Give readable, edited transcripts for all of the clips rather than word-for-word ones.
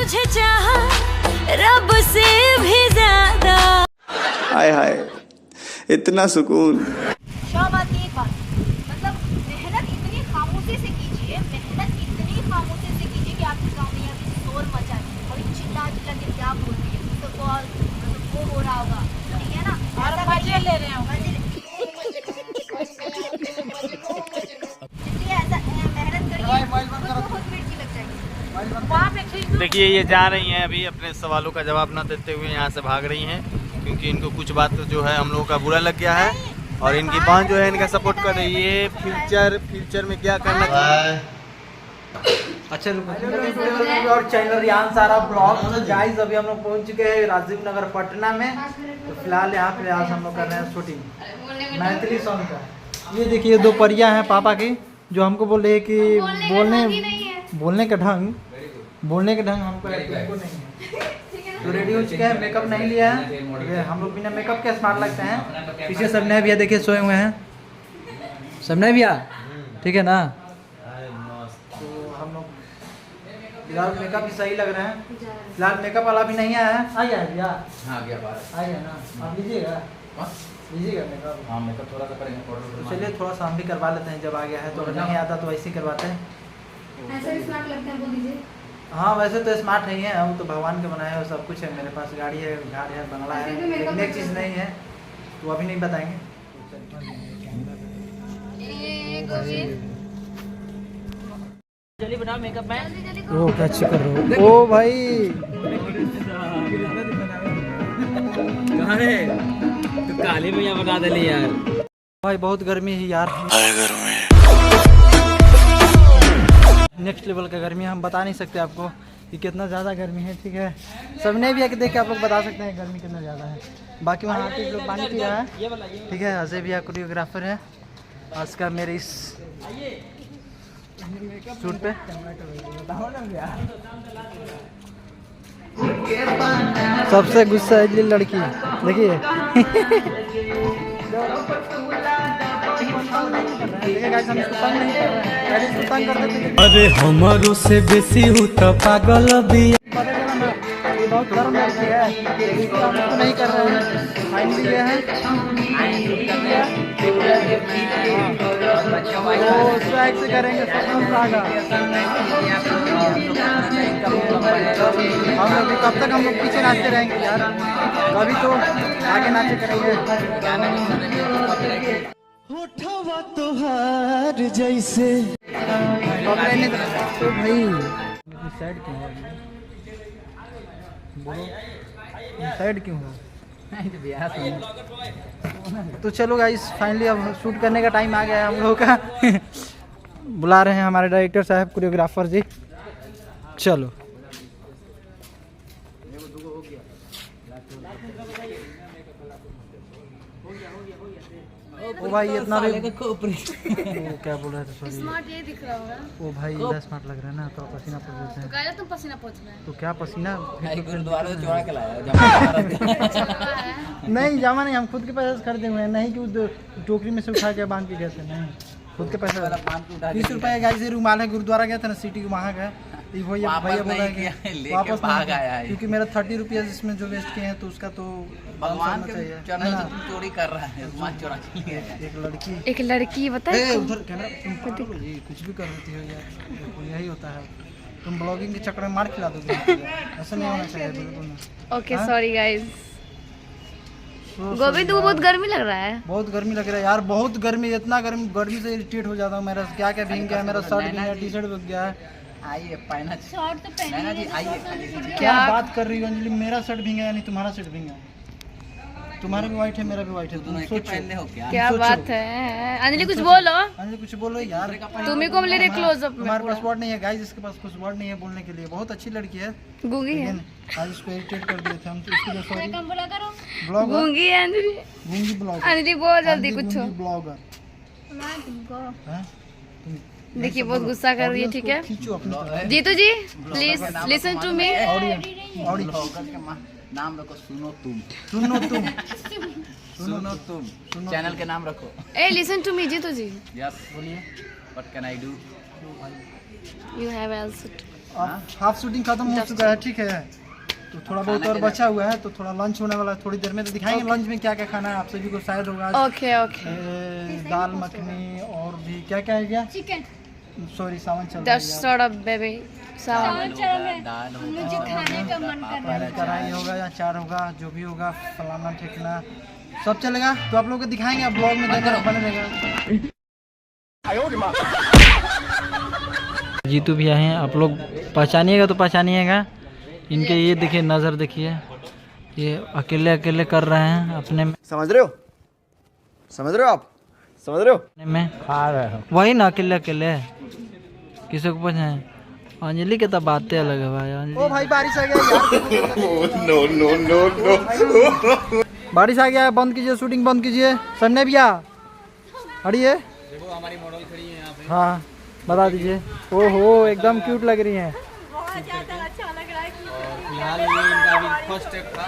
तुझे चाहा रब से भी ज्यादा। हाय हाय इतना सुकून। शाबाश की एक बात, मतलब मेहनत इतनी खामोशी से कीजिए, मेहनत इतनी खामोशी से कीजिए कि आपके गाँव में अभी शोर मचा है, अभी चिल्ला चिल्ला के क्या बोल रही है, तो वो हो रहा होगा, ठीक है ना? और मजे ले रहे होंगे, इसलिए ऐसा मेहनत करिए, खुद मिर्ची लग जाएगी। देखिए ये जा रही हैं अभी अपने सवालों का जवाब न देते हुए यहाँ से भाग रही हैं, क्योंकि इनको कुछ बात जो है हम लोगों का बुरा लग गया है और इनकी बहन जो है इनका सपोर्ट कर रही है। फ्यूचर में क्या करना चाहिए। अच्छा और चैनल रियान सारा ब्लॉग। गाइस अभी हम लोग पहुंच चुके हैं राजीव नगर पटना में, तो फिलहाल यहाँ पे आज हम लोग कर रहे हैं शूटिंग मैथिली सॉन्ग का। ये देखिए दो परियां हैं पापा की, जो हमको बोल रहे हैं कि बोलने का ढंग हमको नहीं है। तो रेडी हो चुके हैं, मेकअप नहीं लिया है, हम लोग बिना मेकअप के स्मार्ट लगते हैं। पीछे सबने भैया देखिए सोए हुए हैं, सबने भैया ठीक है ना। तो हम लोग फिलहाल मेकअप भी सही लग रहे हैं, फिलहाल मेकअप वाला भी नहीं आया है। आ गया भैया? हाँ आ गया ना। आप लीजिएगा मेकअप? हाँ मेकअप थोड़ा सा करेंगे, तो चलिए थोड़ा सा हम भी करवा लेते हैं जब आ गया है। तो नहीं आता तो ऐसे ही करवाते हैं। ऐसा भी स्मार्ट लगता है, बोल दीजिए। हाँ वैसे तो स्मार्ट नहीं है, हम तो भगवान के बनाए हुए सब कुछ है। मेरे पास गाड़ी है, घर है, बंगला है, लेकिन एक चीज़ नहीं है तो अभी नहीं बताएंगे। जल्दी बनाओ मेकअप मैन। ओ क्या कर रहे हो? ओ भाई कहाँ है तू? काली भैया बना दे यार। भाई बहुत गर्मी है यार, नेक्स्ट लेवल का गर्मी है। हम बता नहीं सकते आपको कि कितना ज़्यादा गर्मी है, ठीक है। सबने भी आके देख के आप लोग बता सकते हैं गर्मी कितना ज़्यादा है। बाकी वहाँ आके लोग पानी पी रहा है, ठीक है। अजय भैया कोरियोग्राफर है आज का मेरे इस शूट पे। सबसे गुस्सा है लड़की, देखिए अरे हमारो से बेसी हूँ तो पागल भी। बहुत गर्म लड़की है, तो नहीं कर रहे हैं। फाइनली ये है वो स्वैग से करेंगे हम लोग भी। कब तक हम लोग पीछे नाचते रहेंगे यार, कभी तो आगे नाचे करेंगे। होठवा तोहार जैसे तो भाई साइड क्यों है? बोलो साइड क्यों है? तो चलो गाइस फाइनली अब शूट करने का टाइम आ गया है हम लोगों का। बुला रहे हैं हमारे डायरेक्टर साहब, कोरियोग्राफर जी। चलो ओ भाई इतना भी वो क्या बोल रहे थे, सॉरी। स्मार्ट ये दिख रहा होगा। ओ भाई इतना स्मार्ट लग रहा है ना, तो पसीना पड़ जाते हैं। गाया तुम पसीना पोंछ रहे हैं। तो क्या पसीना गुरुद्वारा से चुरा के लाया नहीं जामा नहीं, हम खुद के पैसे से खरीदे हुए हैं, नहीं कि टोकरी में से उठा के बांध के गए थे, नहीं खुद के पैसे। 30 रुपये गाइस ये रुमाल है, गुरुद्वारा गया था ना सिटी वहाँ गए, भैया बोला कि वापस भाग आया है, क्योंकि मेरा 30 रुपये इसमें जो वेस्ट किए हैं तो उसका तो भगवान के चरणों से तुम चोरी कर रहा है, भगवान चोरा के लिए। एक लड़की बताए उधर कैमरा तुम जी कुछ भी कर देती हो यार, यही होता है। तुम ब्लॉगिंग के चक्कर में मार खिला दोगे, ऐसा नहीं होना चाहिए बिल्कुल। Okay sorry guys. गोविंद वो बहुत गर्मी लग रहा है। बहुत गर्मी लग रहा है यार, बहुत गर्मी, इतना गर्मी से इरिटेट हो जाता हूँ। मेरा क्या क्या भीग गया, मेरा शर्ट भीग गया, टी शर्ट भीग गया है। आइए पहना शॉर्ट तो पहनी है। आइए। क्या बात कर रही हो अंजलि? मेरा शर्ट भींगा यानी तुम्हारा शर्ट भींगा? तुम्हारा भी व्हाइट है, मेरा भी व्हाइट है, तुम सोचो क्या बात है। अंजलि कुछ बोलो, अंजलि कुछ बोलो यार। तुम्ही को ले रहे क्लोज अप। हमारे पास वर्ड नहीं है गाइस, इसके पास कुछ वर्ड नहीं है बोलने के लिए। बहुत अच्छी लड़की है, गूंगी है। आज इसको इरिटेट कर दिए थे हम, तो इसके लिए सॉरी। ब्लॉगर गूंगी है अंजलि, गूंगी ब्लॉगर। अंजलि बहुत जल्दी कुछ ब्लॉगर। देखिए बहुत गुस्सा कर रही है, ठीक है। खींचो अपने Jeetu ji please listen to me. नाम रखो, सुनो तुम चैनल के नाम रखो। ए listen to me Jeetu ji. Yes बोलिए। What can I do? You have also half shooting खत्म हो चुका है, ठीक है, तो थोड़ा बहुत और बचा हुआ है, तो थोड़ा लंच होने वाला है थोड़ी देर में, तो दिखाएंगे लंच में क्या क्या खाना है। आप सभी को शायद होगा ओके ओके दाल मखनी और भी क्या क्या है क्या चिकन सॉरी सावन चल दैट्स सॉर्ट ऑफ बेबी सावन मुझे खाने का मन कर रहा है। कढ़ाई होगा या चार होगा, जो भी होगा फलाना ठेकना सब चलेगा, तो आप लोग को दिखाएंगे, आप ब्लॉग में देखकर बने रहेगा। जीतू भैया हैं, आप लोग पहचानिएगा तो पहचानिएगा, इनके ये देखिए नज़र देखिए, ये अकेले अकेले कर रहे हैं अपने में, समझ रहे हो? समझ रहे हो आप? समझ रहे हो? अपने में खा रहे हो वही ना, अकेले अकेले किसी को पहचान। अंजलि के तो बातें अलग है भाई। अंजलि ओ भाई बारिश आ गया यार। नो नो नो नो बारिश आ गया, बंद कीजिए शूटिंग, बंद कीजिए। सन्ने भैया हटिए, देखो हमारी मॉडल खड़ी है यहाँ पे। हाँ बता दीजिए। ओहो एकदम क्यूट लग रही हैं। बहुत ज्यादा अच्छा लग रहा है। फिलहाल ये इनका अभी फर्स्ट टेक था।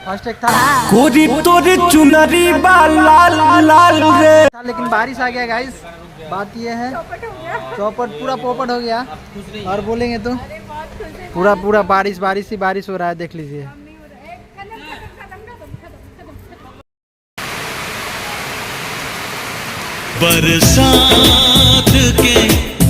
फर्स्ट एक था कोरी तोरी चुनरी बा लाल लाल रे, लेकिन बारिश आ गया गाइस, बात ये है चौपट पूरा पोपट हो गया। और बोलेंगे तो पूरा पूरा बारिश बारिश ही बारिश हो रहा है, देख लीजिए। बरसात के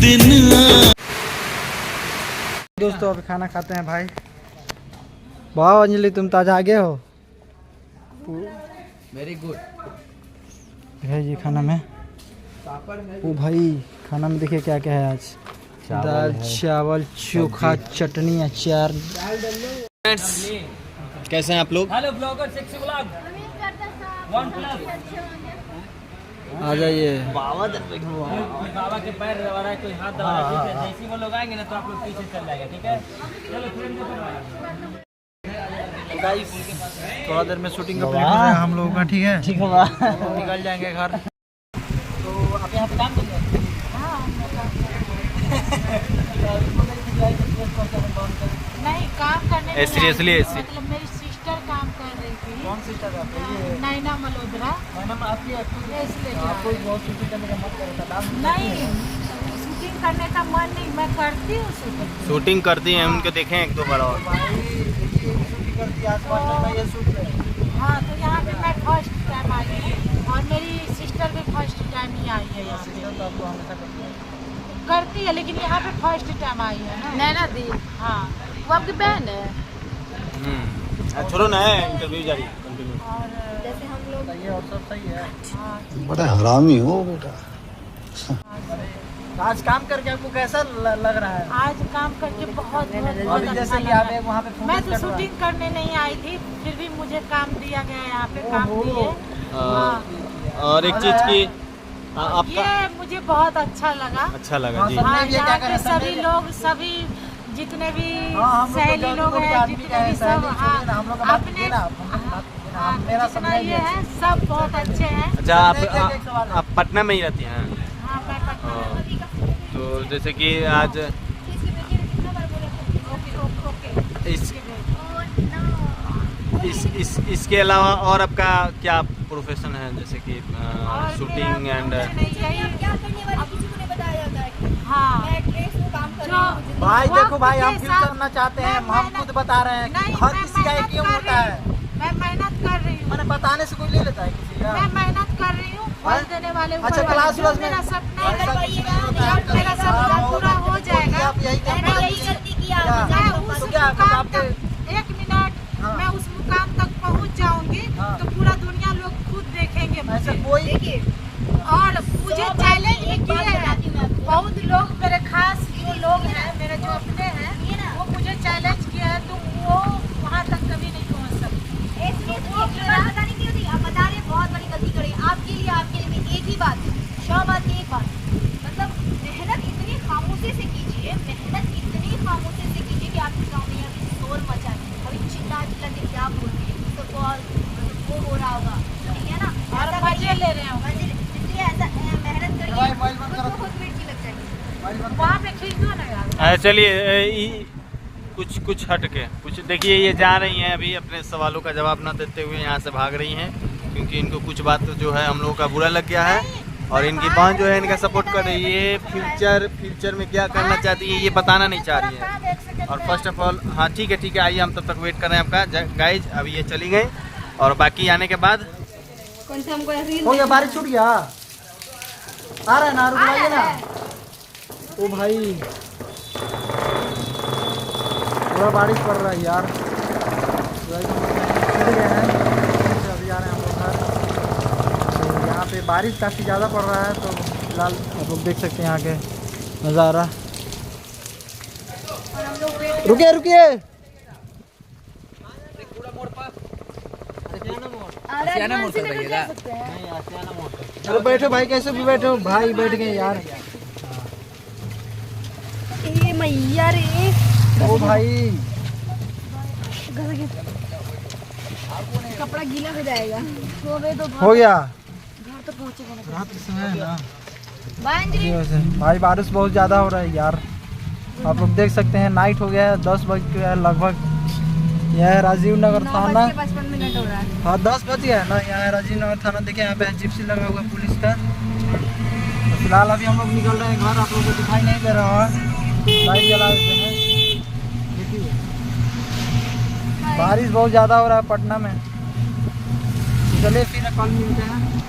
दिन दोस्तों अभी खाना खाते हैं भाई। वाह अंजलि तुम ताजा आगे हो, वेरी गुड। है जी खाना में। ओ भाई खाना में देखिए क्या क्या है आज, दाल चावल चोखा चटनी अचार। कैसे हैं आप लोग? हेलो ब्लॉगर सेक्सी ब्लॉग 1+ आ जाइए। बाबा के पैर दबा रहा है, कोई हाथ दबा रहा है, ठीक है? जैसे ही वो लोग आएंगे ना तो आप लोग पीछे चल जाएगा, ठीक है? चलो गाइस थोड़ा देर में शूटिंग कंप्लीट हो जाएगा हम लोगों का, ठीक है? ठीक है निकल जाएंगे घर। तो आप यहाँ पे काम करेंगे? नहीं काम करने नहीं सीरियसली आई थी। मतलब मेरी सिस्टर काम कर रही थी। कौन सिस्टर है ये? नैना मल्होत्रा। मैडम आपकी इसलिए आपको बहुत शूटिंग करने का मन कर रहा था। नहीं शूटिंग करने का मन नहीं, मैं करती हूँ शूटिंग। शूटिंग करती हैं, उनके देखें एक दो बार और। शूटिंग करती है आसपास में, ये शूट है। हाँ तो यहाँ पे मैं फर्स्ट टाइम आई हूँ और मेरी सिस्टर भी फर्स्ट टाइम ही आई है यहाँ पे। तो आपको हमेशा करती है लेकिन यहाँ पे फर्स्ट टाइम आई है ना। नैना दी हाँ वो आपकी बहन है। छोड़ो ना, इंटरव्यू जारी कंटिन्यू। और जैसे हम लोग सही है और सब सही है। हाँ बड़ा हरामी हो बेटा। आज काम करके आपको कैसा लग रहा है? आज काम करके बहुत अभी अच्छा जैसे कि लगा। आप वहाँ पे मैं फोकस तो कर रहा शूटिंग करने नहीं आई थी, फिर भी मुझे काम दिया गया यहाँ पे, काम ओहो। दिए। हाँ। और एक चीज की आपका ये मुझे बहुत अच्छा लगा। अच्छा लगा हाँ, जी। सब- हाँ ये क्या यहाँ कर पे रहे हैं? सभी लोग सभी जितने भी हाँ, हम लोग तो सहेली जल्दी लोग बोल के हैं, आदमी जितने का है, भी सहेली सब छोड़िए ना, हम लोग का बात अपने कीजिए ना, हाँ, मेरा जितना समझ ये है सब बहुत अच्छे हैं। अच्छा एक सवाल है। आप पटना में ही रहती हैं? हाँ मैं पटना में। तो जैसे कि आज इसके अलावा और आपका क्या प्रोफेशन है, जैसे कि और शूटिंग मेरा एंड कुछ नहीं, यही क्या करने वाली किसी को नहीं बताया जाता है। हाँ मैं एक्ट्रेस हूँ, काम कर रही जो हूँ। भाई वक्त देखो भाई हम के फिल्म साथ करना चाहते हैं, मैं हम मेहनत- खुद बता रहे हैं नहीं, हर मैं किसी का मेहनत एटीएम कर होता रही है। हूँ। मैं मेहनत कर रही हूँ। मैंने बताने से कोई ले लेता है किसी का? मैं मेहनत कर रही हूँ, फल देने वाले ऊपर अच्छा वाले। क्लास जो व्लास में मेरा सपना है, ऐसा कुछ नहीं होता है। जब मेरा सपना पूरा हो जाएगा, आप यही क्या मैंने यही गलती की क्या? आपके मैं साथ। उस तो क्या मुकाम आपके- तक 1 मिनट हाँ। मैं उस मुकाम तक पहुँच जाऊंगी हाँ। तो पूरा दुनिया लोग खुद देखेंगे ऐसा मुझे। कोई देखिए और मुझे चैलेंज भी एक बात किए बताती हूँ मैं हैं आपको। बहुत लोग, मेरे खास जो लोग हैं, मेरे जो अपने हैं, वो मुझे चैलेंज किया है, तो वो वहाँ तक कभी नहीं पहुँच सकते। एक बात बताने की होती, आप बता रहे हैं, बहुत बड़ी गलती करी आपके लिए मैं एक ही बात, 100 बात एक बात, मतलब मेहनत इतनी खामोशी से कीजिए, मेहनत इतनी खामोशी से कीजिए कि आपके गाँव में अभी शोर मचा है, अभी चिल्ला चिल्ला के क्या बोल रही है, तो वो हो रहा होगा, ठीक है ना? और ऐसा मजे करिए, ले रहे हैं। मजे इसलिए ऐसा मेहनत भाई, करिए, मोबाइल बंद खुद करो। को खुद मिर्ची लग जाएगी। वहाँ पे खींच दो ना यार। चलिए कुछ हट के कुछ देखिए, ये जा रही हैं अभी अपने सवालों का जवाब ना देते हुए यहाँ से भाग रही हैं, क्योंकि इनको कुछ बात जो है हम लोगों का बुरा लग गया है और इनकी बहन जो है इनका सपोर्ट कर रही है। फ्यूचर में क्या करना चाहती है ये बताना नहीं चाह रही है। और फर्स्ट ऑफ ऑल हाँ ठीक है आइए, हम तब तक वेट कर रहे हैं आपका गाइज। अभी ये चली गई और बाकी आने के बाद हो गया, बारिश छूट गया, आ रहा है ना, रुकवाइए ना। ओ भाई पूरा बारिश पड़ रहा है यार, छूट गए हैं। अभी आ रहे हैं हम लोग घर। तो यहाँ पे बारिश काफ़ी ज़्यादा पड़ रहा है, तो फिलहाल आप लोग देख सकते हैं यहाँ के नज़ारा। रुकिए रुकिए, चलो बैठो भाई, कैसे भी बैठो भाई, बैठ गए यार। ये मैया रे, ओ भाई कपड़ा गीला हो जाएगा। हो गया, घर तो पहुंचेगा रात के समय है ना, बांझ इसी वजह से भाई बारिश बहुत ज़्यादा हो रहा है यार। आप लोग देख सकते हैं नाइट हो गया है, 10 बज गया है लगभग। यह है राजीव नगर थाना। 55 मिनट हो रहा है। हाँ 10 बज गया है ना। यहाँ है राजीव नगर थाना, देखिए यहाँ पे जिप्सी लगा हुआ है पुलिस का। तो फिलहाल अभी हम लोग निकल रहे हैं घर, आप लोगों को दिखाई नहीं दे रहा है, लाइट जला देते हैं। देखिए बारिश बहुत ज़्यादा हो रहा है पटना में। चलिए फिर कल मिलते हैं।